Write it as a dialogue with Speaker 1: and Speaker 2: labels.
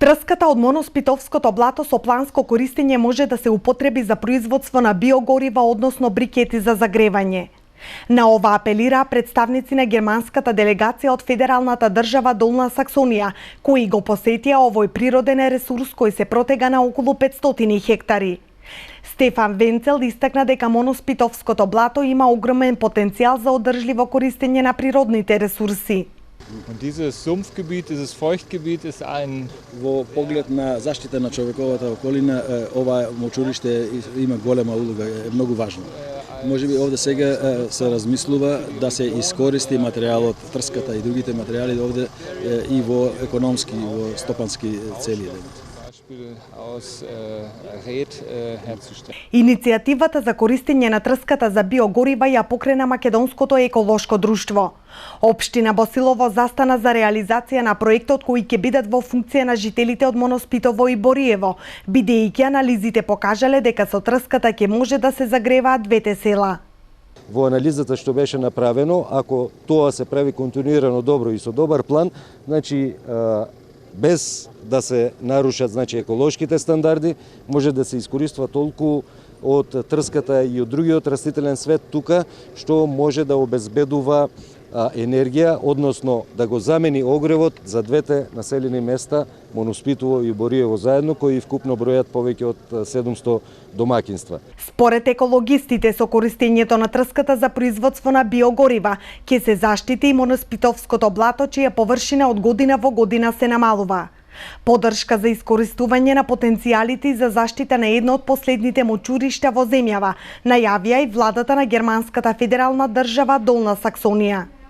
Speaker 1: Трската од моноспитовското блато со планско користење може да се употреби за производство на биогорива, односно брикети за загревање. На ова апелира представници на германската делегација од федералната држава Долна Саксонија, кои го посетија овој природен ресурс кој се протега на околу 500 хектари. Стефан Венцел истакна дека моноспитовското блато има огромен потенцијал за одржливо користење на природните ресурси.
Speaker 2: Und dieses Sumpfgebiet, dieses Feuchtgebiet ist ein...
Speaker 3: Во поглед на заштита на човековата околина, ова мочуриште има голема улога, е многу важно. Може би овде сега се размислува да се искористи материјалот, трската и другите материјали овде и во економски, во стопански цели.
Speaker 1: Иницијативата за користење на трската за биогорива ја покрена Македонското еколошко друштво. Општина Босилово застана за реализација на проектот кои ќе бидат во функција на жителите од Моноспитово и Бориево, бидејќи анализите покажале дека со трската ќе може да се загреваат двете села.
Speaker 4: Во анализата што беше направено, ако тоа се прави континуирано добро и со добар план, значи без да се нарушат еколошките стандарди, може да се искориства толку од трската и од другиот растителен свет тука, што може да обезбедува енергија, односно да го замени огревот за двете населени места, Моноспитово и Бориево заедно, кои вкупно бројат повеќе од 700 домакинства.
Speaker 1: Според екологистите, со користењето на трската за производство на биогорива, ќе се заштити и Моноспитовското блато, чија површина од година во година се намалува. Поддршка за искористување на потенцијалите и за заштита на едно од последните мочуришта во земјава, најавија и владата на германската федерална држава Долна Саксонија.